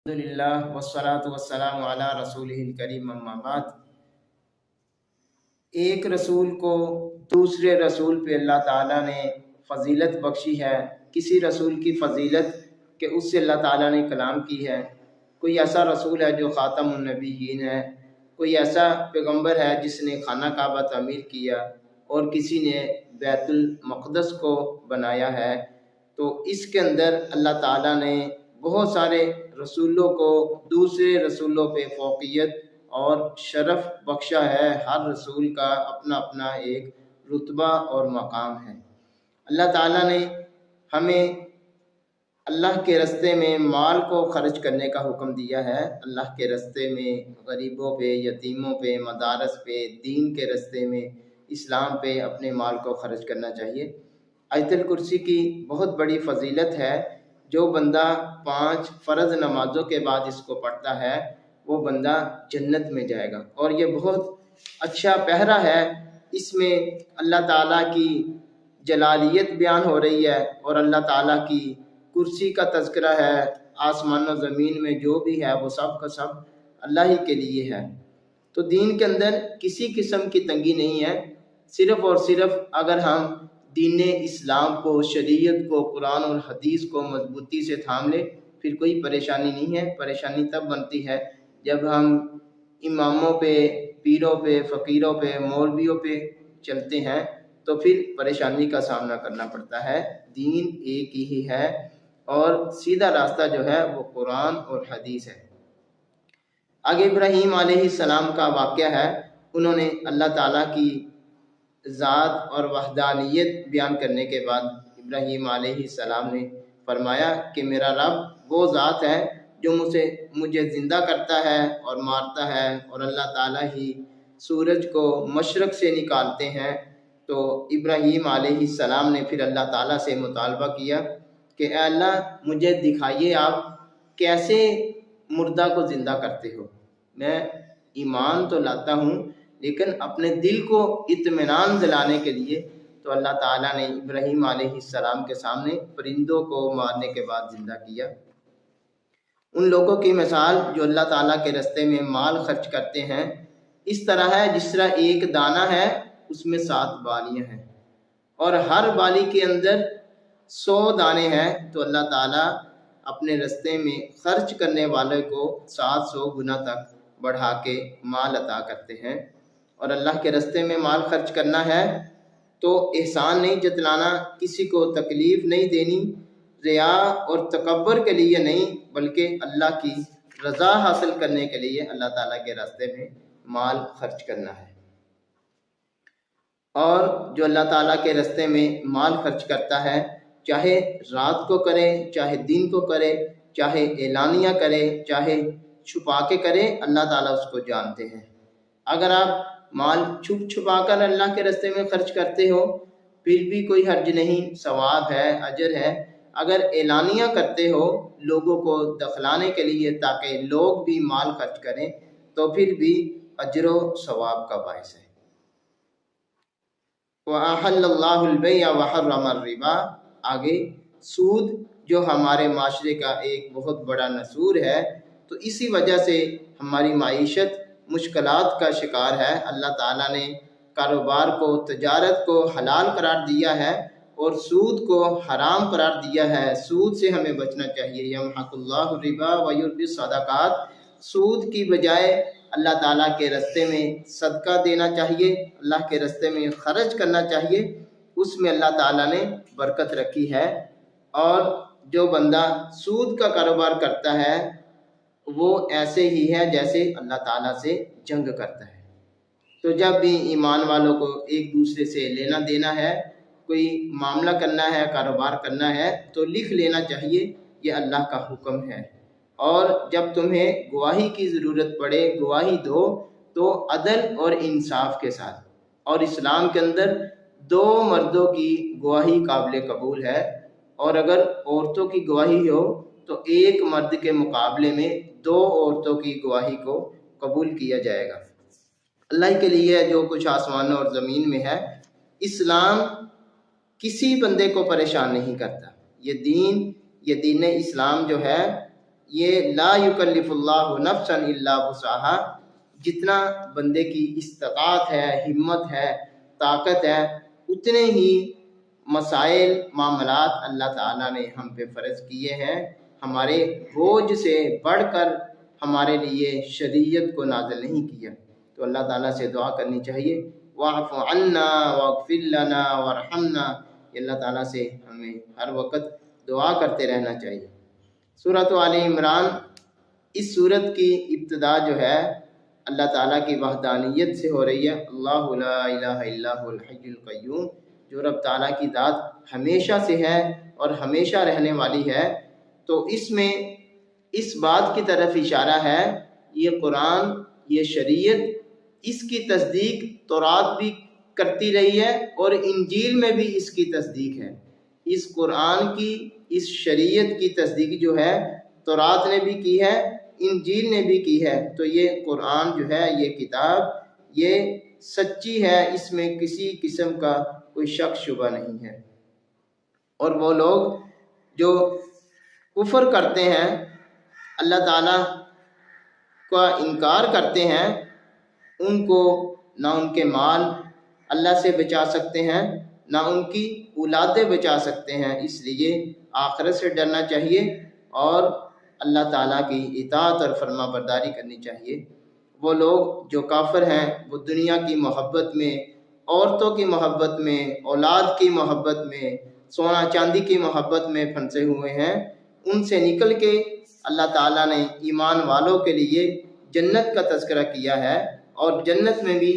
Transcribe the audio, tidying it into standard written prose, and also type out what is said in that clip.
الحمدللہ والصلاۃ والسلام علی رسولہ الکریم اما بعد۔ ایک رسول کو دوسرے رسول پہ اللہ تعالیٰ نے فضیلت بخشی ہے، کسی رسول کی فضیلت کہ اس سے اللہ تعالیٰ نے کلام کی ہے۔ کوئی ایسا رسول ہے جو خاتم النبیین ہے، کوئی ایسا پیغمبر ہے جس نے خانہ کعبہ تعمیر کیا، اور کسی نے بیت المقدس کو بنایا ہے۔ تو اس کے اندر اللہ تعالیٰ نے بہت سارے رسولوں کو دوسرے رسولوں پہ فوقیت اور شرف بخشا ہے۔ ہر رسول کا اپنا اپنا ایک رتبہ اور مقام ہے۔ اللہ تعالیٰ نے ہمیں اللہ کے راستے میں مال کو خرچ کرنے کا حکم دیا ہے۔ اللہ کے راستے میں غریبوں پہ، یتیموں پہ، مدارس پہ، دین کے راستے میں، اسلام پہ اپنے مال کو خرچ کرنا چاہیے۔ آیت الکرسی کی بہت بڑی فضیلت ہے۔ جو بندہ 5 فرض نمازوں کے بعد اس کو پڑھتا ہے وہ بندہ جنت میں جائے گا، اور یہ بہت اچھا پہرا ہے۔ اس میں اللہ تعالیٰ کی جلالیت بیان ہو رہی ہے، اور اللہ تعالیٰ کی کرسی کا تذکرہ ہے۔ آسمان و زمین میں جو بھی ہے وہ سب کا سب اللہ ہی کے لیے ہے۔ تو دین کے اندر کسی قسم کی تنگی نہیں ہے، صرف اور صرف اگر ہم دین اسلام کو، شریعت کو، قرآن اور حدیث کو مضبوطی سے تھام لے، پھر کوئی پریشانی نہیں ہے۔ پریشانی تب بنتی ہے جب ہم اماموں پہ، پیروں پہ، فقیروں پہ، مولویوں پہ چلتے ہیں، تو پھر پریشانی کا سامنا کرنا پڑتا ہے۔ دین ایک ہی ہے، اور سیدھا راستہ جو ہے وہ قرآن اور حدیث ہے۔ آگے ابراہیم علیہ السلام کا واقعہ ہے۔ انہوں نے اللہ تعالیٰ کی ذات اور وحدانیت بیان کرنے کے بعد ابراہیم علیہ السلام نے فرمایا کہ میرا رب وہ ذات ہے جو مجھے زندہ کرتا ہے اور مارتا ہے، اور اللہ تعالیٰ ہی سورج کو مشرق سے نکالتے ہیں۔ تو ابراہیم علیہ السلام نے پھر اللہ تعالیٰ سے مطالبہ کیا کہ اے اللہ مجھے دکھائیے آپ کیسے مردہ کو زندہ کرتے ہو۔ میں ایمان تو لاتا ہوں، لیکن اپنے دل کو اطمینان دلانے کے لیے تو اللہ تعالیٰ نے ابراہیم علیہ السلام کے سامنے پرندوں کو مارنے کے بعد زندہ کیا۔ ان لوگوں کی مثال جو اللہ تعالیٰ کے راستے میں مال خرچ کرتے ہیں اس طرح ہے جس طرح ایک دانہ ہے اس میں 7 بالیاں ہیں، اور ہر بالی کے اندر 100 دانے ہیں۔ تو اللہ تعالیٰ اپنے راستے میں خرچ کرنے والے کو 700 گنا تک بڑھا کے مال عطا کرتے ہیں۔ اور اللہ کے راستے میں مال خرچ کرنا ہے تو احسان نہیں جتلانا، کسی کو تکلیف نہیں دینی، ریا اور تکبر کے لیے نہیں، بلکہ اللہ کی رضا حاصل کرنے کے لیے اللہ تعالیٰ کے راستے میں مال خرچ کرنا ہے۔ اور جو اللہ تعالیٰ کے راستے میں مال خرچ کرتا ہے، چاہے رات کو کرے، چاہے دن کو کرے، چاہے اعلانیہ کرے، چاہے چھپا کے کرے، اللہ تعالیٰ اس کو جانتے ہیں۔ اگر آپ مال چھپ چھپا کر اللہ کے راستے میں خرچ کرتے ہو پھر بھی کوئی حرج نہیں، ثواب ہے، اجر ہے۔ اگر اعلانیہ کرتے ہو لوگوں کو دکھلانے کے لیے تاکہ لوگ بھی مال خرچ کریں، تو پھر بھی اجر و ثواب کا باعث ہے۔ وَأَحَلَّ اللَّهُ الْبَيْعَ وَحَرَّمَ الرِّبَا، آگے سود جو ہمارے معاشرے کا ایک بہت بڑا نسور ہے، تو اسی وجہ سے ہماری معیشت مشکلات کا شکار ہے۔ اللہ تعالیٰ نے کاروبار کو، تجارت کو حلال قرار دیا ہے اور سود کو حرام قرار دیا ہے۔ سود سے ہمیں بچنا چاہیے۔ یمحق اللہ الربا ویربی الصدقات، سود کی بجائے اللہ تعالیٰ کے راستے میں صدقہ دینا چاہیے، اللہ کے راستے میں خرچ کرنا چاہیے، اس میں اللہ تعالیٰ نے برکت رکھی ہے۔ اور جو بندہ سود کا کاروبار کرتا ہے وہ ایسے ہی ہے جیسے اللہ تعالیٰ سے جنگ کرتا ہے۔ تو جب بھی ایمان والوں کو ایک دوسرے سے لینا دینا ہے، کوئی معاملہ کرنا ہے، کاروبار کرنا ہے، تو لکھ لینا چاہیے، یہ اللہ کا حکم ہے۔ اور جب تمہیں گواہی کی ضرورت پڑے گواہی دو تو عدل اور انصاف کے ساتھ۔ اور اسلام کے اندر 2 مردوں کی گواہی قابل قبول ہے، اور اگر عورتوں کی گواہی ہو تو ایک مرد کے مقابلے میں 2 عورتوں کی گواہی کو قبول کیا جائے گا۔ اللہ کے لیے جو کچھ آسمانوں اور زمین میں ہے، اسلام کسی بندے کو پریشان نہیں کرتا۔ یہ دین اسلام جو ہے یہ لا یکلف اللہ نفسا الا وسعہا، جتنا بندے کی استطاعت ہے، ہمت ہے، طاقت ہے، اتنے ہی مسائل معاملات اللہ تعالیٰ نے ہم پہ فرض کیے ہیں۔ ہمارے بوجھ سے بڑھ کر ہمارے لیے شریعت کو نازل نہیں کیا۔ تو اللہ تعالیٰ سے دعا کرنی چاہیے، واعف عنا واغفر لنا وارحمنا، یہ اللہ تعالیٰ سے ہمیں ہر وقت دعا کرتے رہنا چاہیے۔ سورۃ آل عمران، اس سورت کی ابتدا جو ہے اللہ تعالیٰ کی وحدانیت سے ہو رہی ہے۔ اللہ لا الہ الا هو الحی القیوم، جو رب تعالیٰ کی ذات ہمیشہ سے ہے اور ہمیشہ رہنے والی ہے۔ تو اس میں اس بات کی طرف اشارہ ہے، یہ قرآن، یہ شریعت، اس کی تصدیق تورات بھی کرتی رہی ہے اور انجیل میں بھی اس کی تصدیق ہے۔ اس قرآن کی، اس شریعت کی تصدیق جو ہے تورات نے بھی کی ہے، انجیل نے بھی کی ہے۔ تو یہ قرآن جو ہے، یہ کتاب، یہ سچی ہے، اس میں کسی قسم کا کوئی شک شبہ نہیں ہے۔ اور وہ لوگ جو کفر کرتے ہیں، اللہ تعالیٰ کا انکار کرتے ہیں، ان کو نہ ان کے مال اللہ سے بچا سکتے ہیں، نہ ان کی اولادیں بچا سکتے ہیں۔ اس لیے آخرت سے ڈرنا چاہیے اور اللہ تعالیٰ کی اطاعت اور فرما برداری کرنی چاہیے۔ وہ لوگ جو کافر ہیں، وہ دنیا کی محبت میں، عورتوں کی محبت میں، اولاد کی محبت میں، سونا چاندی کی محبت میں پھنسے ہوئے ہیں۔ ان سے نکل کے اللہ تعالیٰ نے ایمان والوں کے لیے جنت کا تذکرہ کیا ہے، اور جنت میں بھی